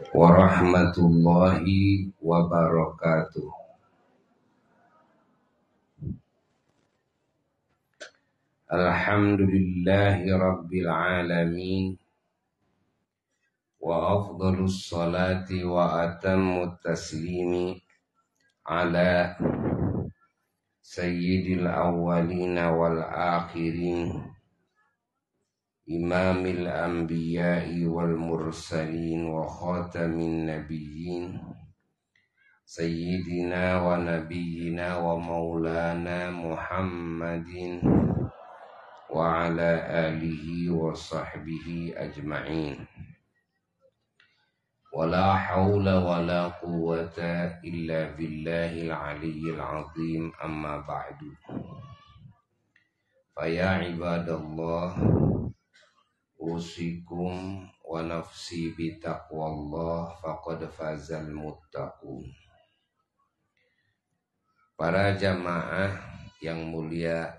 warahmatullahi wabarakatuh. Alhamdulillahi rabbil alamin, wa afdalus salati wa atammut taslimi ala sayyidil awwalina wal akhirin, imamil anbiya'i wal mursalin wa khatamin nabiyyin, sayyidina wa nabiyyina wa maulana Muhammadin wa ala alihi wa sahbihi ajma'in. Wala hawla wala quwwata illa billahil aliyyil azim, amma ba'du. Faya ibadallah, usikum wa nafsi bitaqwallah, faqad fazal muttaqun. Para jamaah yang mulia,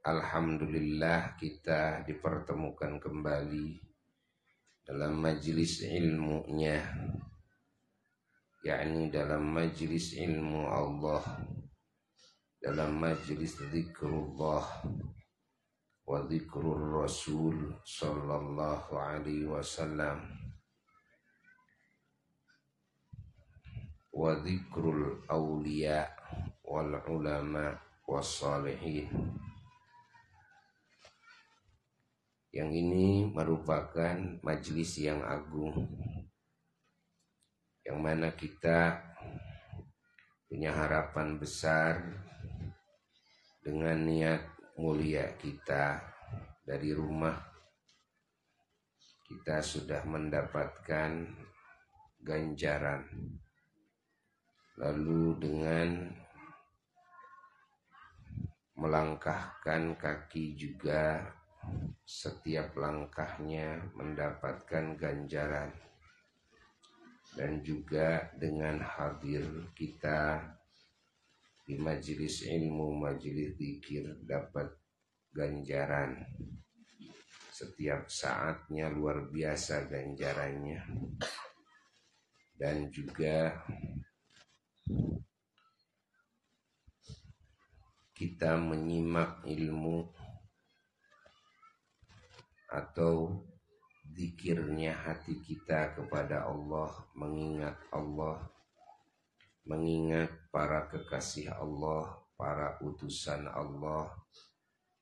alhamdulillah kita dipertemukan kembali dalam majelis ilmunya, yakni dalam majelis ilmu Allah, dalam majelis zikrullah wa zikrul Rasul sallallahu alaihi wasallam wa zikrul awliya wal ulama was salihin. Yang ini merupakan majelis yang agung, yang mana kita punya harapan besar dengan niat mulia kita. Dari rumah kita sudah mendapatkan ganjaran, lalu dengan melangkahkan kaki juga setiap langkahnya mendapatkan ganjaran, dan juga dengan hadir kita di majelis ilmu, majelis zikir dapat ganjaran setiap saatnya, luar biasa ganjarannya. Dan juga kita menyimak ilmu atau zikirnya hati kita kepada Allah, mengingat para kekasih Allah, para utusan Allah,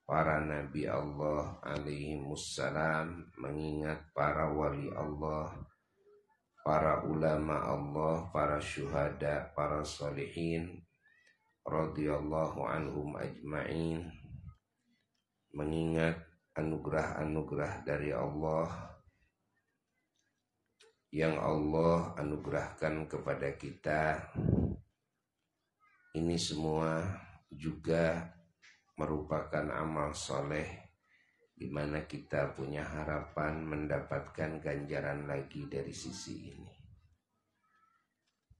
para nabi Allah alaihimussalam, mengingat para wali Allah, para ulama Allah, para syuhada, para sholihin radhiyallahu anhum ajma'in, mengingat anugerah-anugerah dari Allah yang Allah anugerahkan kepada kita. Ini semua juga merupakan amal soleh, di mana kita punya harapan mendapatkan ganjaran lagi dari sisi ini.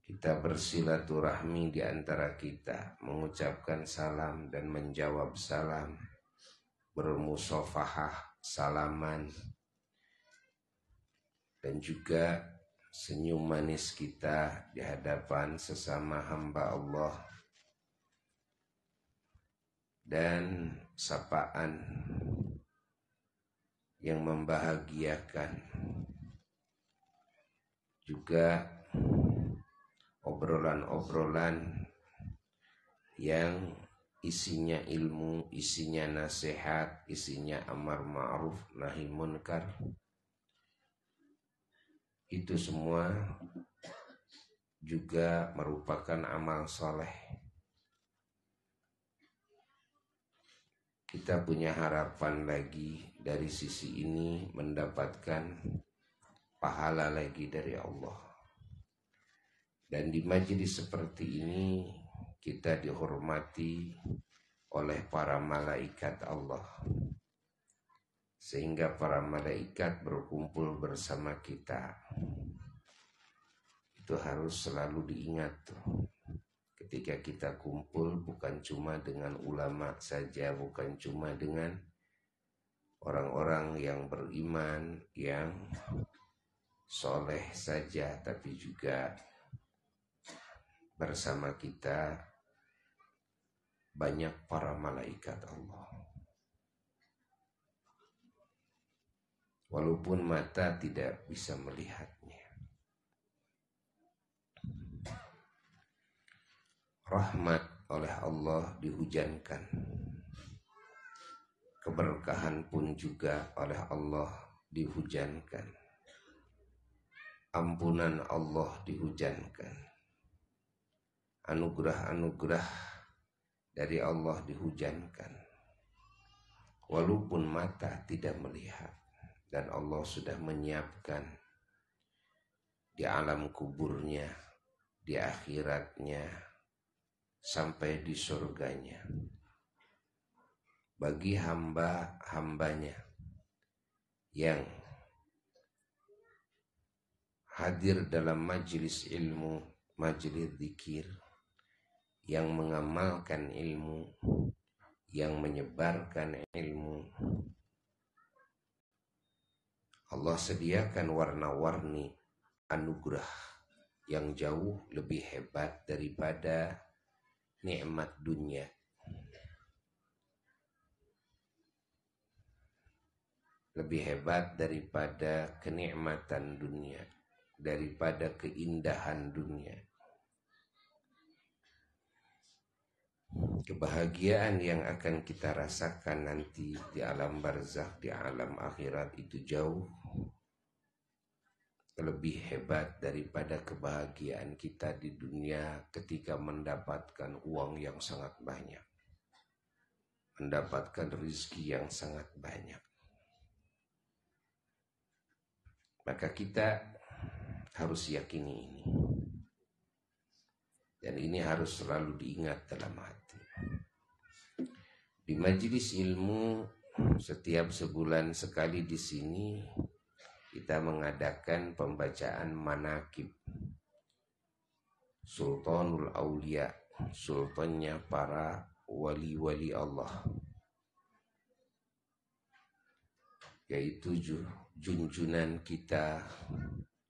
Kita bersilaturahmi di antara kita, mengucapkan salam dan menjawab salam, bermusafahah, salaman, dan juga senyum manis kita di hadapan sesama hamba Allah, dan sapaan yang membahagiakan, juga obrolan-obrolan yang isinya ilmu, isinya nasihat, isinya amar ma'ruf nahi munkar. Itu semua juga merupakan amal soleh. Kita punya harapan lagi dari sisi ini mendapatkan pahala lagi dari Allah. Dan di majelis seperti ini kita dihormati oleh para malaikat Allah, sehingga para malaikat berkumpul bersama kita. Itu harus selalu diingat tuh. Ketika kita kumpul bukan cuma dengan ulama saja, bukan cuma dengan orang-orang yang beriman, yang soleh saja, tapi juga bersama kita banyak para malaikat Allah. Walaupun mata tidak bisa melihatnya. Rahmat oleh Allah dihujankan. Keberkahan pun juga oleh Allah dihujankan. Ampunan Allah dihujankan. Anugerah-anugerah dari Allah dihujankan. Walaupun mata tidak melihat. Dan Allah sudah menyiapkan di alam kuburnya, di akhiratnya, sampai di surganya. Bagi hamba-hambanya yang hadir dalam majelis ilmu, majelis zikir, yang mengamalkan ilmu, yang menyebarkan ilmu, Allah sediakan warna-warni anugerah yang jauh lebih hebat daripada nikmat dunia. Lebih hebat daripada kenikmatan dunia, daripada keindahan dunia. Kebahagiaan yang akan kita rasakan nanti di alam barzakh, di alam akhirat itu jauh lebih hebat daripada kebahagiaan kita di dunia ketika mendapatkan uang yang sangat banyak, mendapatkan rezeki yang sangat banyak. Maka kita harus yakini ini. Dan ini harus selalu diingat dalam hati. Di majelis ilmu setiap sebulan sekali di sini kita mengadakan pembacaan manaqib Sultanul Aulia, sultannya para wali-wali Allah, yaitu junjunan kita,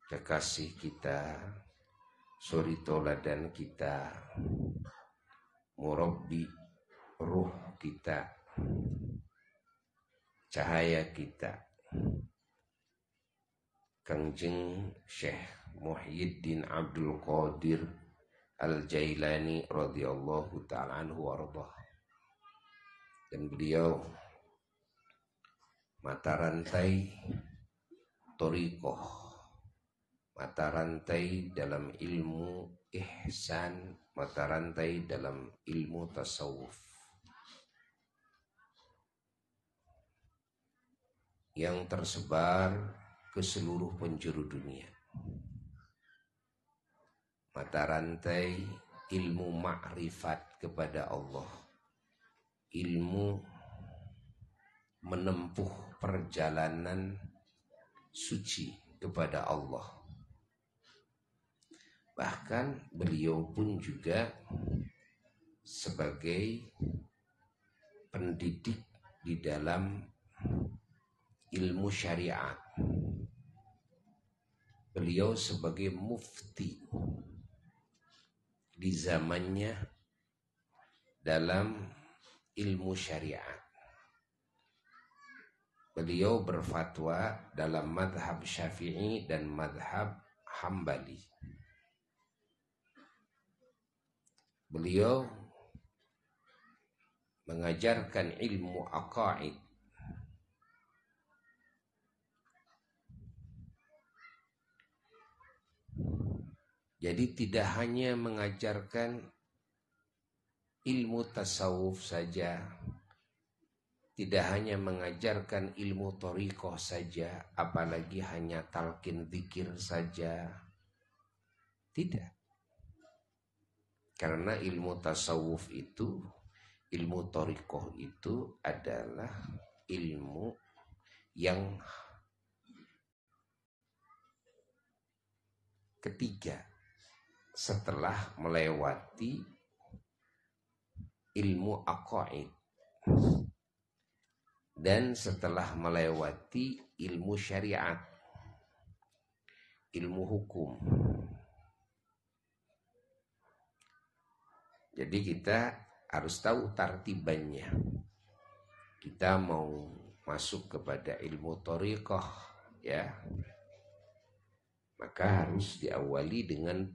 kekasih kita, suri toladan kita, murabbi ruh kita, cahaya kita, Kangjeng Syekh Muhyiddin Abdul Qadir Al-Jailani radhiyallahu ta'ala anhu warḍah. Dan beliau mata rantai thariqah, mata rantai dalam ilmu ihsan, mata rantai dalam ilmu tasawuf yang tersebar ke seluruh penjuru dunia. Mata rantai ilmu ma'rifat kepada Allah, ilmu menempuh perjalanan suci kepada Allah. Bahkan beliau pun juga sebagai pendidik di dalam ilmu syariat. Beliau sebagai mufti di zamannya dalam ilmu syariat. Beliau berfatwa dalam madhab Syafi'i dan madhab Hambali. Beliau mengajarkan ilmu aqaid. Jadi tidak hanya mengajarkan ilmu tasawuf saja, tidak hanya mengajarkan ilmu thariqah saja, apalagi hanya talqin zikir saja. Tidak. Karena ilmu tasawuf itu, ilmu thariqah itu adalah ilmu yang ketiga setelah melewati ilmu aqaid dan setelah melewati ilmu syariat. ilmu hukum. Jadi kita harus tahu tartibannya. Kita mau masuk kepada ilmu thariqah, ya, maka harus diawali dengan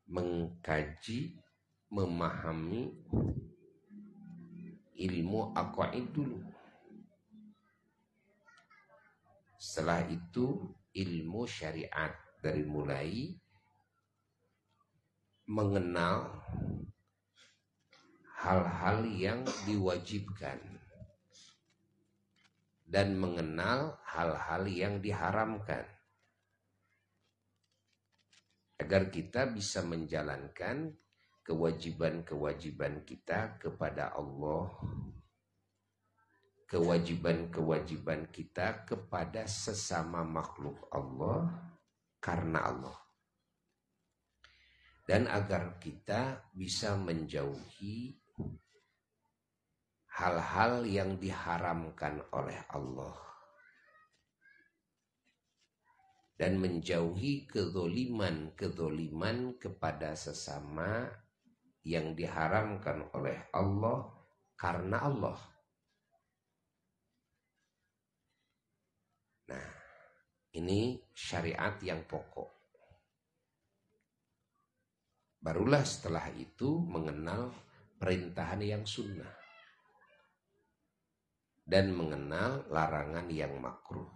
mengkaji, memahami ilmu aqaid dulu. Setelah itu ilmu syariat, dari mulai mengenal hal-hal yang diwajibkan dan mengenal hal-hal yang diharamkan, agar kita bisa menjalankan kewajiban-kewajiban kita kepada Allah, kewajiban-kewajiban kita kepada sesama makhluk Allah karena Allah, dan agar kita bisa menjauhi hal-hal yang diharamkan oleh Allah dan menjauhi kezoliman kepada sesama yang diharamkan oleh Allah karena Allah. Nah, ini syariat yang pokok. Barulah setelah itu mengenal perintahan yang sunnah dan mengenal larangan yang makruh.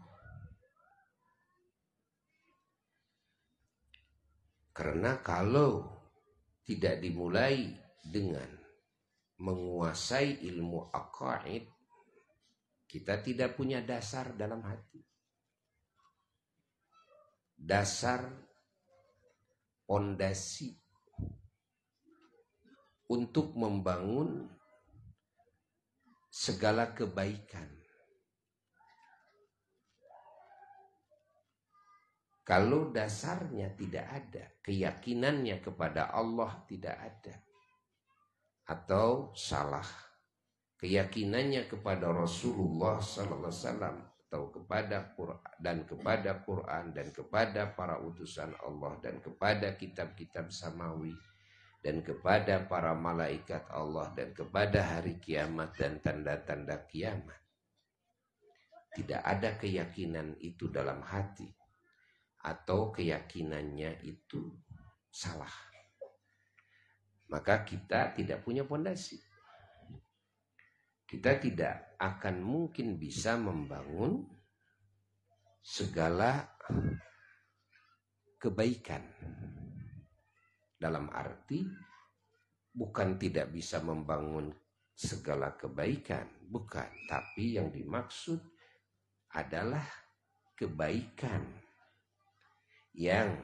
Karena kalau tidak dimulai dengan menguasai ilmu aqaid, kita tidak punya dasar dalam hati. Dasar pondasi untuk membangun segala kebaikan. Kalau dasarnya tidak ada, keyakinannya kepada Allah tidak ada, atau salah, keyakinannya kepada Rasulullah sallallahu alaihi wasallam atau kepada Quran dan kepada para utusan Allah dan kepada kitab-kitab samawi dan kepada para malaikat Allah dan kepada hari kiamat dan tanda-tanda kiamat. Tidak ada keyakinan itu dalam hati, atau keyakinannya itu salah, maka kita tidak punya fondasi. Kita tidak akan mungkin bisa membangun segala kebaikan. Dalam arti bukan tidak bisa membangun segala kebaikan, bukan, tapi yang dimaksud adalah kebaikan yang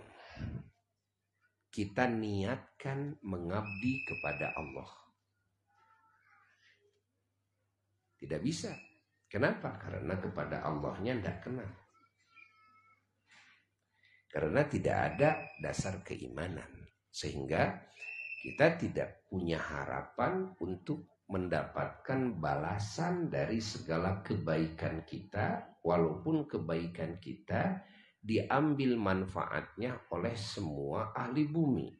kita niatkan mengabdi kepada Allah. Tidak bisa. Kenapa? Karena kepada Allahnya tidak kenal. Karena tidak ada dasar keimanan. Sehingga kita tidak punya harapan untuk mendapatkan balasan dari segala kebaikan kita, walaupun kebaikan kita diambil manfaatnya oleh semua ahli bumi.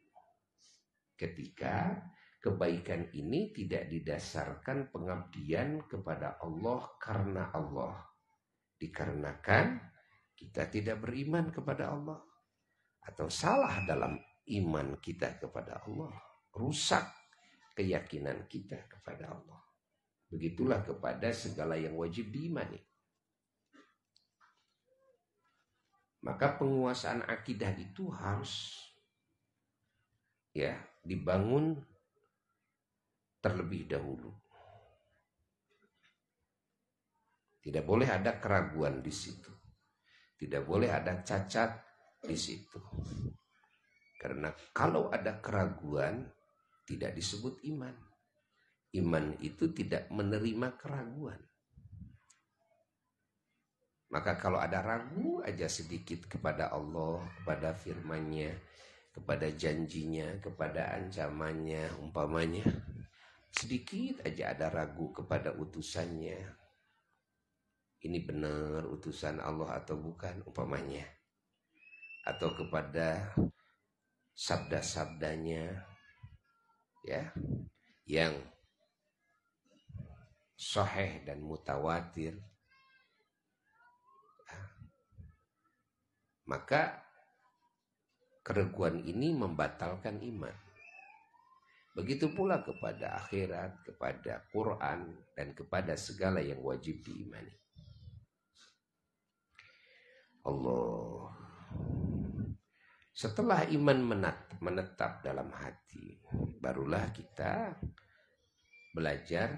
Ketika kebaikan ini tidak didasarkan pengabdian kepada Allah karena Allah, dikarenakan kita tidak beriman kepada Allah, atau salah dalam iman kita kepada Allah, rusak keyakinan kita kepada Allah. Begitulah kepada segala yang wajib diimani. Maka penguasaan akidah itu harus dibangun terlebih dahulu. Tidak boleh ada keraguan di situ. Tidak boleh ada cacat di situ. Karena kalau ada keraguan, tidak disebut iman. Iman itu tidak menerima keraguan. Maka kalau ada ragu aja sedikit kepada Allah, kepada firman-Nya, kepada janjinya, kepada ancamannya, umpamanya, sedikit aja ada ragu kepada utusannya, ini benar utusan Allah atau bukan, umpamanya, atau kepada sabda-sabdanya ya yang sahih dan mutawatir, maka keraguan ini membatalkan iman. Begitu pula kepada akhirat, kepada Quran, dan kepada segala yang wajib diimani. Allah. Setelah iman menetap dalam hati, barulah kita belajar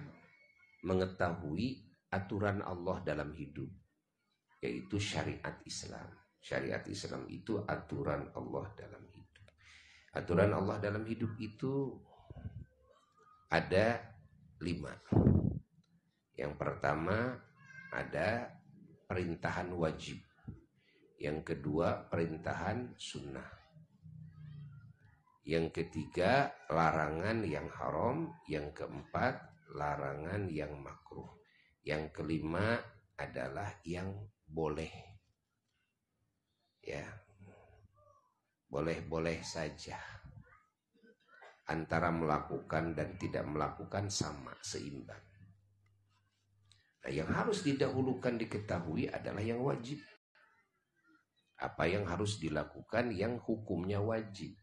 mengetahui aturan Allah dalam hidup, yaitu syariat Islam. Syariat Islam itu aturan Allah dalam hidup. Aturan Allah dalam hidup itu ada 5. Yang pertama ada perintahan wajib. Yang kedua perintahan sunnah. Yang ketiga larangan yang haram. Yang keempat larangan yang makruh. Yang kelima adalah yang boleh. Ya, boleh-boleh saja. Antara melakukan dan tidak melakukan sama, seimbang. Nah, yang harus didahulukan diketahui adalah yang wajib. Apa yang harus dilakukan yang hukumnya wajib.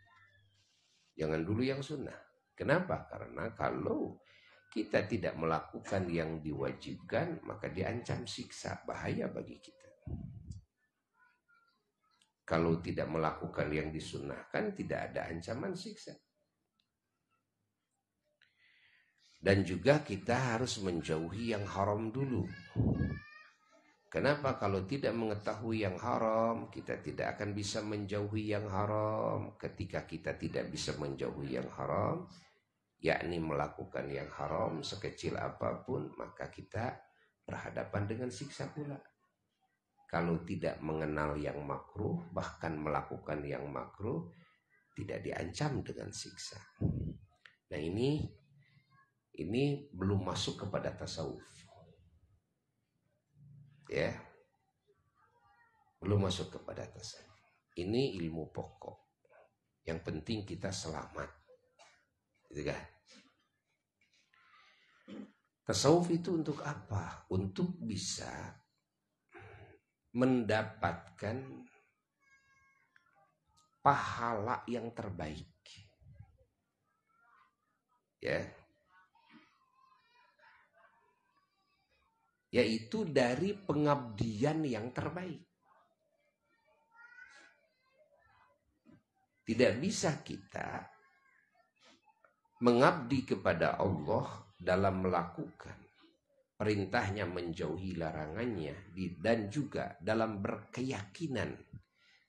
Jangan dulu yang sunnah. Kenapa? Karena kalau kita tidak melakukan yang diwajibkan, maka diancam siksa, bahaya bagi kita. Kalau tidak melakukan yang disunnahkan, tidak ada ancaman siksa. Dan juga kita harus menjauhi yang haram dulu. Kenapa? Kalau tidak mengetahui yang haram, kita tidak akan bisa menjauhi yang haram. Ketika kita tidak bisa menjauhi yang haram, yakni melakukan yang haram sekecil apapun, maka kita berhadapan dengan siksa pula. Kalau tidak mengenal yang makruh, bahkan melakukan yang makruh, tidak diancam dengan siksa. Nah, ini belum masuk kepada tasawuf. Ya. Belum masuk kepada tasawuf. Ini ilmu pokok. Yang penting kita selamat. Gitu kan? Tasawuf itu untuk apa? Untuk bisa mendapatkan pahala yang terbaik. Ya. Yaitu dari pengabdian yang terbaik. Tidak bisa kita mengabdi kepada Allah dalam melakukan perintahnya, menjauhi larangannya, dan juga dalam berkeyakinan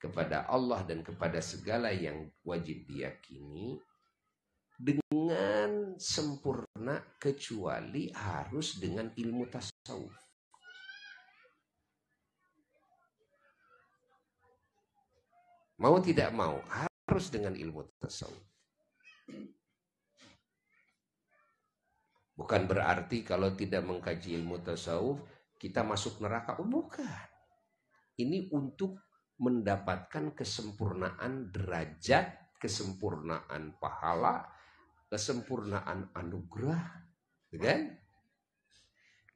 kepada Allah dan kepada segala yang wajib diyakini dengan sempurna, kecuali harus dengan ilmu tasawuf. Mau tidak mau harus dengan ilmu tasawuf. Bukan berarti kalau tidak mengkaji ilmu tasawuf kita masuk neraka. Oh, bukan. Ini untuk mendapatkan kesempurnaan derajat, kesempurnaan pahala, kesempurnaan anugerah, kan?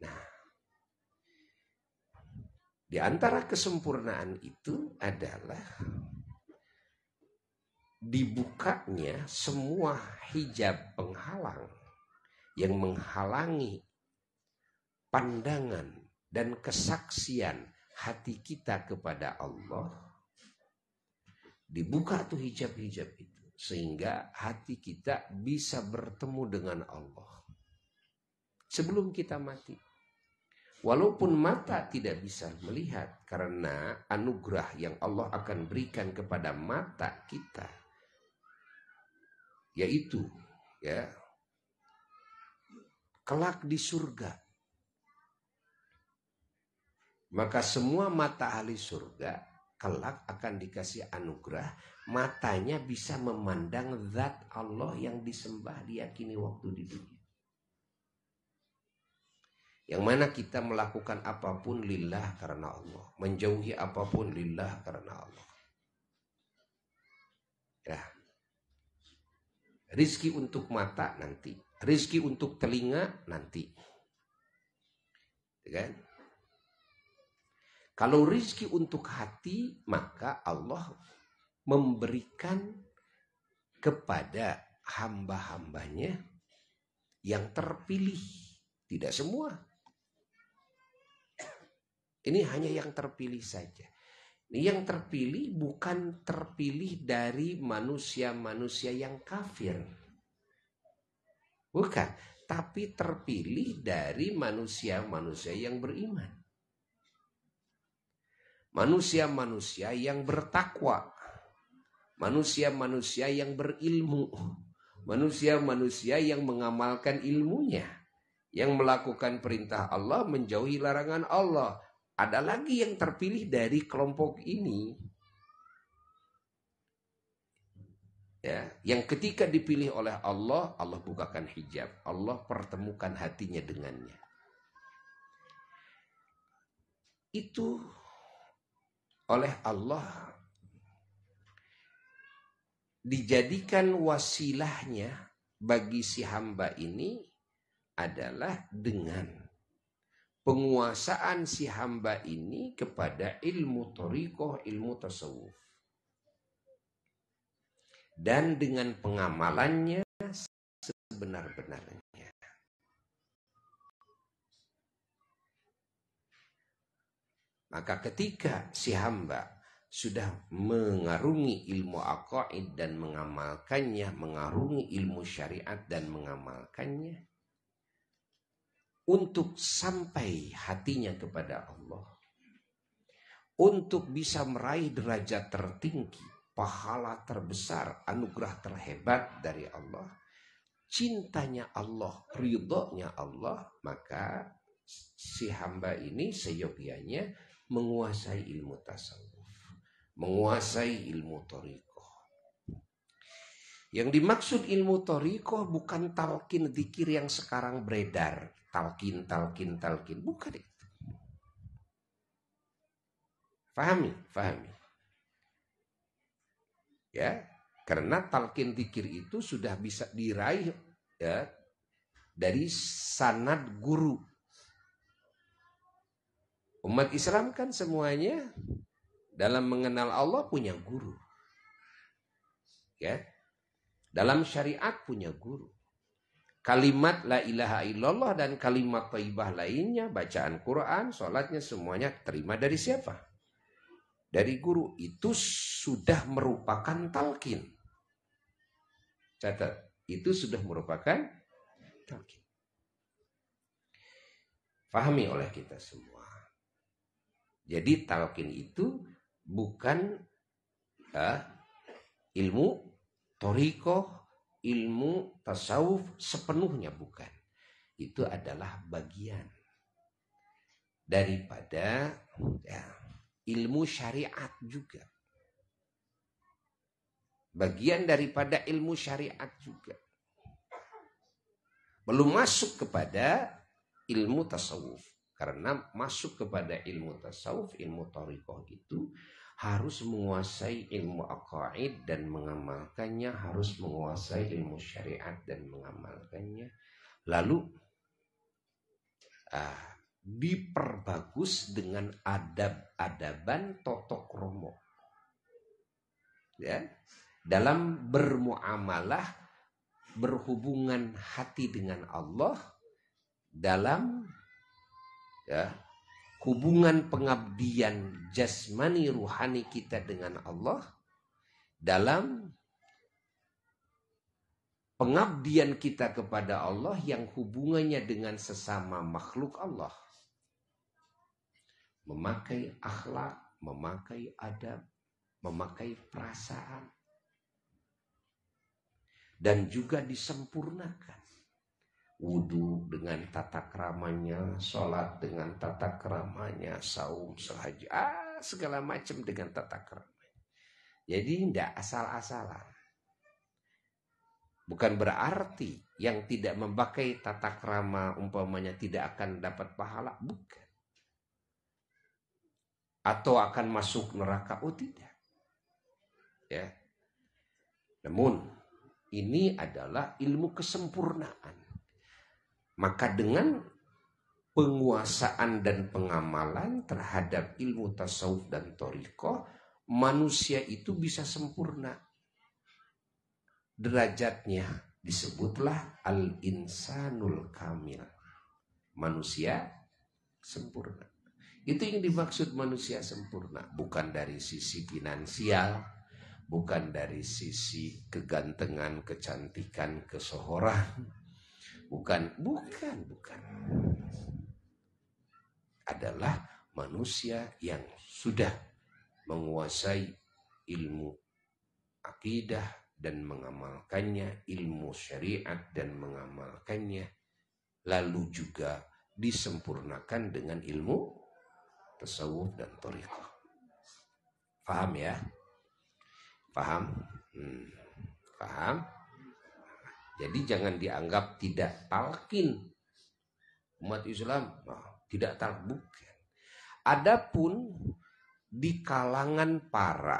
Nah, di antara kesempurnaan itu adalah dibukanya semua hijab penghalang yang menghalangi pandangan dan kesaksian hati kita kepada Allah. Dibuka tuh hijab-hijab itu, sehingga hati kita bisa bertemu dengan Allah sebelum kita mati. Walaupun mata tidak bisa melihat, karena anugerah yang Allah akan berikan kepada mata kita, yaitu ya kelak di surga. Maka semua mata ahli surga kelak akan dikasih anugerah, matanya bisa memandang zat Allah yang disembah, diyakini waktu di dunia. Yang mana kita melakukan apapun lillah karena Allah, menjauhi apapun lillah karena Allah. Ya. Rizki untuk mata nanti, rizki untuk telinga nanti. Kan? Kalau rizki untuk hati, maka Allah memberikan kepada hamba-hambanya yang terpilih. Tidak semua. Ini hanya yang terpilih saja. Yang terpilih bukan terpilih dari manusia-manusia yang kafir. Bukan. Tapi terpilih dari manusia-manusia yang beriman. Manusia-manusia yang bertakwa. Manusia-manusia yang berilmu. Manusia-manusia yang mengamalkan ilmunya. Yang melakukan perintah Allah, menjauhi larangan Allah. Ada lagi yang terpilih dari kelompok ini. Ya, yang ketika dipilih oleh Allah, Allah bukakan hijab. Allah pertemukan hatinya dengannya. Itu oleh Allah dijadikan wasilahnya bagi si hamba ini adalah dengan penguasaan si hamba ini kepada ilmu thariqah, ilmu tasawuf. Dan dengan pengamalannya sebenar-benarnya. Maka ketika si hamba sudah mengarungi ilmu aqaid dan mengamalkannya, mengarungi ilmu syariat dan mengamalkannya, untuk sampai hatinya kepada Allah, untuk bisa meraih derajat tertinggi, pahala terbesar, anugerah terhebat dari Allah, cintanya Allah, ridhonya Allah, maka si hamba ini seyogianya menguasai ilmu tasawuf, menguasai ilmu thariqah. Yang dimaksud ilmu thariqah bukan talqin zikir yang sekarang beredar, talqin, bukan itu. Fahami. Ya, karena talqin zikir itu sudah bisa diraih ya dari sanad guru. Umat Islam kan semuanya dalam mengenal Allah punya guru. Ya. Dalam syariat punya guru. Kalimat la ilaha illallah dan kalimat thayyibah lainnya, bacaan Quran, sholatnya semuanya terima dari siapa? Dari guru. Itu sudah merupakan talqin. Catat, itu sudah merupakan talqin. Fahami oleh kita semua. Jadi talqin itu bukan ilmu thariqah, ilmu tasawuf sepenuhnya bukan. Itu adalah bagian daripada ilmu syariat juga. Bagian daripada ilmu syariat juga. Belum masuk kepada ilmu tasawuf. Karena masuk kepada ilmu tasawuf, ilmu thariqah itu harus menguasai ilmu aqaid dan mengamalkannya, harus menguasai ilmu syariat dan mengamalkannya. Lalu diperbagus dengan adab-adaban toto kromo. Ya, dalam bermuamalah, berhubungan hati dengan Allah, dalam hubungan pengabdian jasmani ruhani kita dengan Allah, dalam pengabdian kita kepada Allah yang hubungannya dengan sesama makhluk Allah. Memakai akhlak, memakai adab, memakai perasaan. Dan juga disempurnakan. Wudu dengan tata keramanya, sholat dengan tata keramanya, saum, sehaji, segala macam dengan tata keramanya. Jadi tidak asal-asalan. Bukan berarti yang tidak memakai tata krama umpamanya tidak akan dapat pahala, bukan. Atau akan masuk neraka, oh tidak. Ya. Namun ini adalah ilmu kesempurnaan. Maka dengan penguasaan dan pengamalan terhadap ilmu tasawuf dan thariqah, manusia itu bisa sempurna. Derajatnya disebutlah al-insanul kamil. Manusia sempurna. Itu yang dimaksud manusia sempurna. Bukan dari sisi finansial, bukan dari sisi kegantengan, kecantikan, kesohoran. Bukan. Adalah manusia yang sudah menguasai ilmu akidah dan mengamalkannya, ilmu syariat dan mengamalkannya, lalu juga disempurnakan dengan ilmu tasawuf dan thariqah. Paham ya? Paham? Paham? Jadi jangan dianggap tidak talqin umat Islam. Tidak talqin. Adapun di kalangan para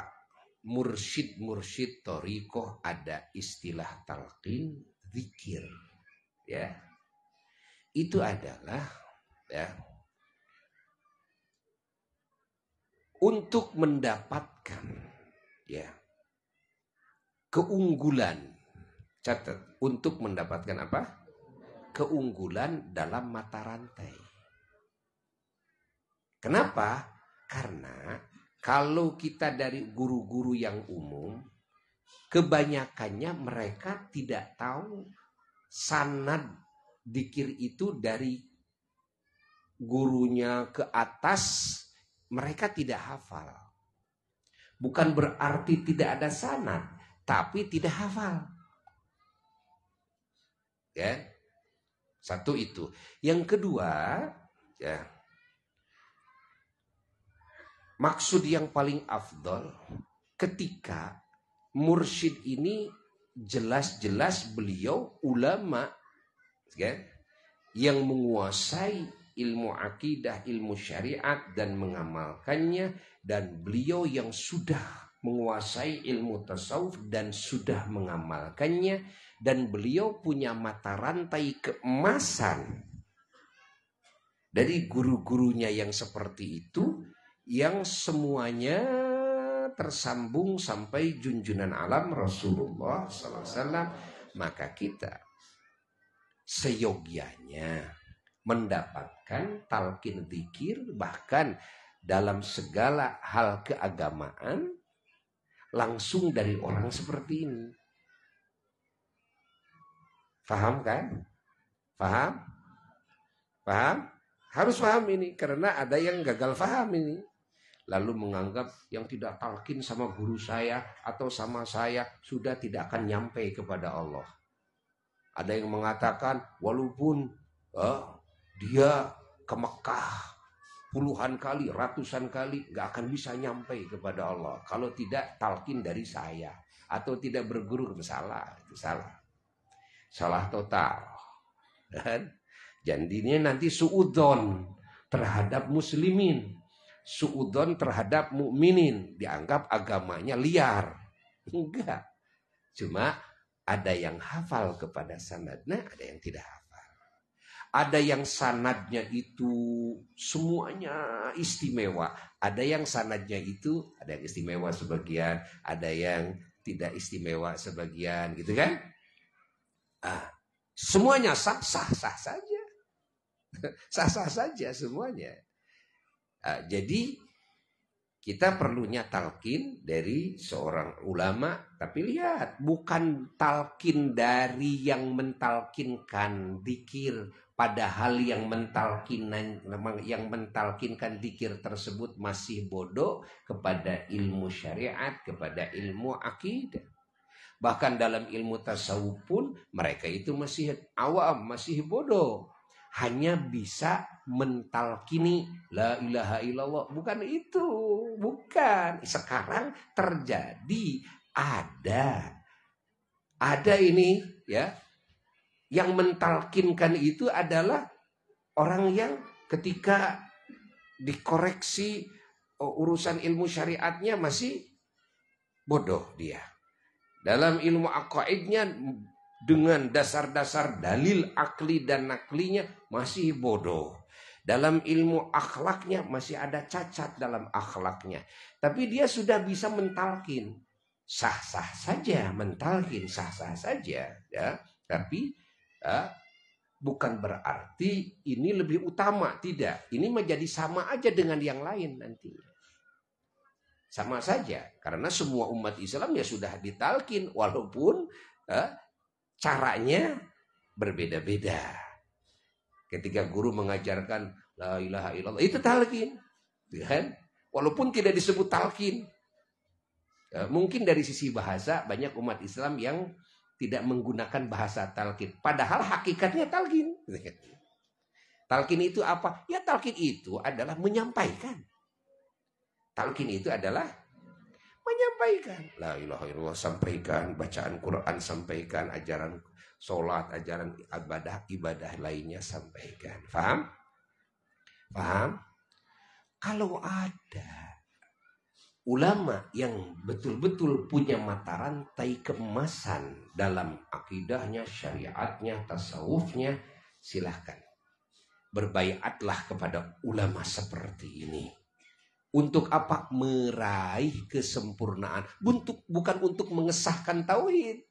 mursyid thariqah ada istilah talqin zikir. Ya. Itu adalah ya, untuk mendapatkan ya keunggulan. Catat, untuk mendapatkan apa? Keunggulan dalam mata rantai. Kenapa? Karena kalau kita dari guru-guru yang umum, kebanyakannya mereka tidak tahu sanad dzikir itu dari gurunya ke atas, mereka tidak hafal. Bukan berarti tidak ada sanad, tapi tidak hafal. Ya, satu itu. Yang kedua, ya, maksud yang paling afdol ketika mursyid ini jelas-jelas beliau ulama, ya, yang menguasai ilmu akidah, ilmu syariat dan mengamalkannya, dan beliau yang sudah menguasai ilmu tasawuf dan sudah mengamalkannya, dan beliau punya mata rantai keemasan dari guru-gurunya yang seperti itu, yang semuanya tersambung sampai junjungan alam Rasulullah SAW. Maka kita seyogianya mendapatkan talqin dzikir, bahkan dalam segala hal keagamaan, langsung dari orang seperti ini. Paham kan? Paham? Paham? Harus paham ini, karena ada yang gagal paham ini. Lalu menganggap yang tidak talqin sama guru saya atau sama saya sudah tidak akan nyampe kepada Allah. Ada yang mengatakan walaupun dia ke Mekah puluhan kali, ratusan kali, gak akan bisa nyampe kepada Allah kalau tidak talqin dari saya atau tidak berguru. Salah, itu salah. Salah total. Dan jadinya nanti suudzon terhadap muslimin, suudzon terhadap mukminin, dianggap agamanya liar. Enggak. Cuma ada yang hafal kepada sanadnya, ada yang tidak hafal. Ada yang sanadnya itu semuanya istimewa, ada yang sanadnya itu ada yang istimewa sebagian, ada yang tidak istimewa sebagian, gitu kan? Semuanya sah-sah saja. Sah-sah saja semuanya. Jadi kita perlunya talqin dari seorang ulama. Tapi lihat, bukan talqin dari yang mentalkinkan dzikir. Padahal yang mentalkinkan dzikir tersebut masih bodoh kepada ilmu syariat, kepada ilmu akidah. Bahkan dalam ilmu tasawuf pun mereka itu masih awam, masih bodoh. Hanya bisa mentalkini la ilaha illallah. Bukan itu, bukan. Sekarang terjadi ada ini ya. Yang mentalkinkan itu adalah orang yang ketika dikoreksi urusan ilmu syariatnya masih bodoh dia. Dalam ilmu aqaidnya dengan dasar-dasar dalil akli dan naklinya masih bodoh. Dalam ilmu akhlaknya masih ada cacat dalam akhlaknya. Tapi dia sudah bisa mentalkin. Sah-sah saja mentalkin, sah-sah saja. Ya. Tapi bukan berarti ini lebih utama. Tidak. Ini menjadi sama aja dengan yang lain nantinya. Sama saja. Karena semua umat Islam ya sudah ditalkin. Walaupun caranya berbeda-beda. Ketika guru mengajarkan la ilaha illallah, itu talqin, kan? Walaupun tidak disebut talqin. Mungkin dari sisi bahasa banyak umat Islam yang tidak menggunakan bahasa talqin, padahal hakikatnya talqin. Talqin itu apa? Ya talqin itu adalah menyampaikan. Talqin itu adalah menyampaikan. La ilaha illallah sampaikan, bacaan Quran sampaikan, ajaran sholat, ajaran ibadah lainnya sampaikan. Paham? Paham? Kalau ada ulama yang betul-betul punya mata rantai keemasan dalam akidahnya, syariatnya, tasawufnya, silahkan. Berbaiatlah kepada ulama seperti ini. Untuk apa? Meraih kesempurnaan. Bukan untuk mengesahkan tauhid.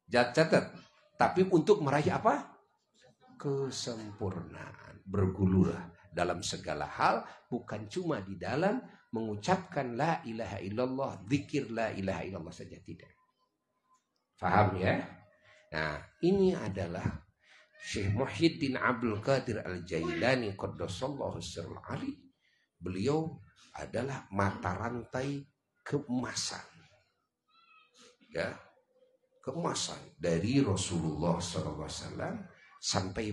Catat. Tapi untuk meraih apa? Kesempurnaan. Bergululah dalam segala hal. Bukan cuma di dalam mengucapkan la ilaha illallah. Zikir la ilaha illallah saja. Tidak. Faham ya? Nah, ini adalah Syekh Muhyiddin Abdul Qadir Al-Jailani Qaddasallahu sirrul ali. Beliau adalah mata rantai keemasan. Ya. Keemasan dari Rasulullah SAW sampai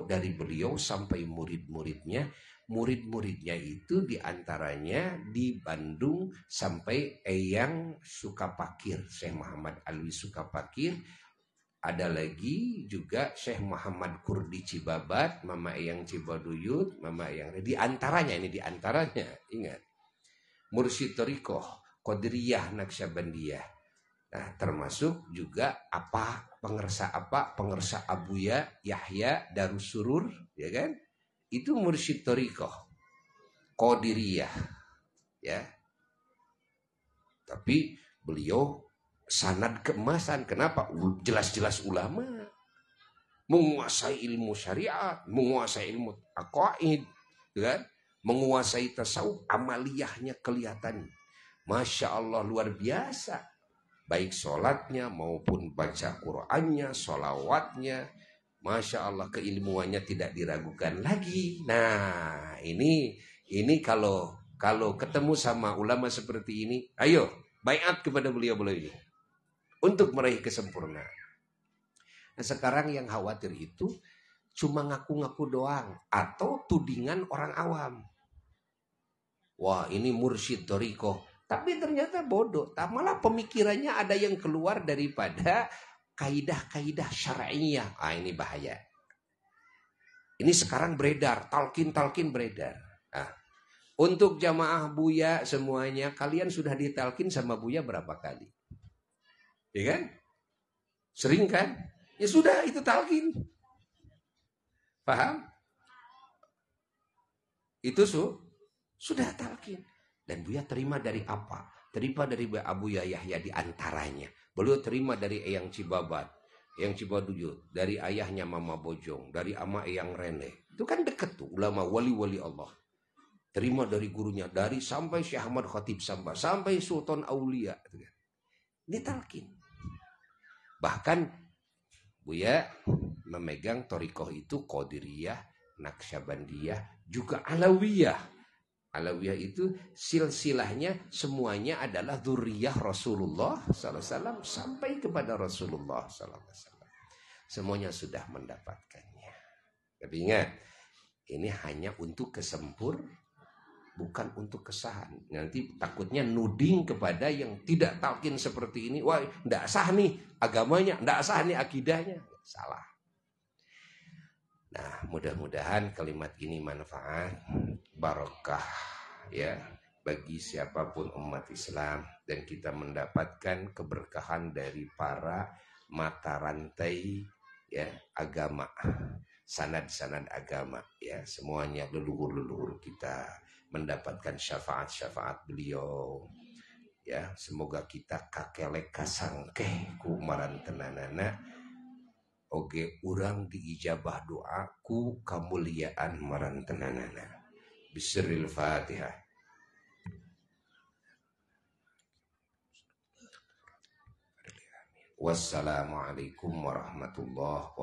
dari beliau sampai murid-muridnya. Murid-muridnya itu diantaranya di Bandung sampai Eyang Sukapakir, Syekh Muhammad Alwi Sukapakir. Ada lagi juga Syekh Muhammad Kurdi Cibabat, Mama Eyang Cibaduyut, Mama Eyang. Di antaranya ingat. Mursyid Thariqah, Qadiriyah, Naqsyabandiyah. Nah, termasuk juga pengersa Abuya, Yahya, Darussurur, ya kan? Itu Mursyid Thariqah, Qadiriyah, ya. Tapi beliau sanad keemasan. Kenapa? Jelas-jelas ulama. Menguasai ilmu syariat, menguasai ilmu aqaid, kan? Menguasai tasawuf, amaliyahnya kelihatan. Masya Allah luar biasa. Baik sholatnya maupun baca Qur'annya, sholawatnya. Masya Allah keilmuannya tidak diragukan lagi. Nah ini kalau ketemu sama ulama seperti ini, ayo baiat kepada beliau ini. Untuk meraih kesempurnaan. Nah, sekarang yang khawatir itu cuma ngaku-ngaku doang atau tudingan orang awam. Wah, ini mursyid thariqah, tapi ternyata bodoh. Malah pemikirannya ada yang keluar daripada kaidah-kaidah syar'iyah. Ini bahaya. Ini sekarang beredar, talqin beredar. Nah, untuk jamaah Buya semuanya, kalian sudah ditalkin sama Buya berapa kali? Ya kan? Sering kan? Ya sudah, itu talqin. Paham? Itu sudah talqin. Dan Buya terima dari apa? Terima dari Abuya Yahya di antaranya. Beliau terima dari Eyang Cibabat, Eyang Cibaduyut, dari ayahnya Mama Bojong, dari ama Eyang Rene. Itu kan dekat tuh, ulama wali-wali Allah. Terima dari gurunya, dari sampai Syekh Ahmad Khatib Sambas, sampai Sultan Aulia. Ini talqin. Bahkan Buya memegang thariqah itu Qadiriyah, Naqsyabandiyah, juga Alawiyah. Alawiyah itu silsilahnya semuanya adalah dzurriyyah Rasulullah SAW sampai kepada Rasulullah SAW. Semuanya sudah mendapatkannya. Tapi ingat, ini hanya untuk bukan untuk kesahan. Nanti takutnya nuding kepada yang tidak talqin seperti ini. Wah, tidak sah nih agamanya, tidak sah nih akidahnya. Salah. Nah, mudah-mudahan kalimat ini manfaat, barokah ya bagi siapapun umat Islam. dan kita mendapatkan keberkahan dari para mata rantai ya agama, sanad-sanad agama ya, semuanya leluhur-leluhur kita mendapatkan syafaat-syafaat beliau ya. Semoga kita kakelek kasangkeh kumaran tenanana oge urang diijabah doaku kamuliaan maran tenanana. Bisril Fatihah. Wassalamualaikum warahmatullahi wabarakatuh.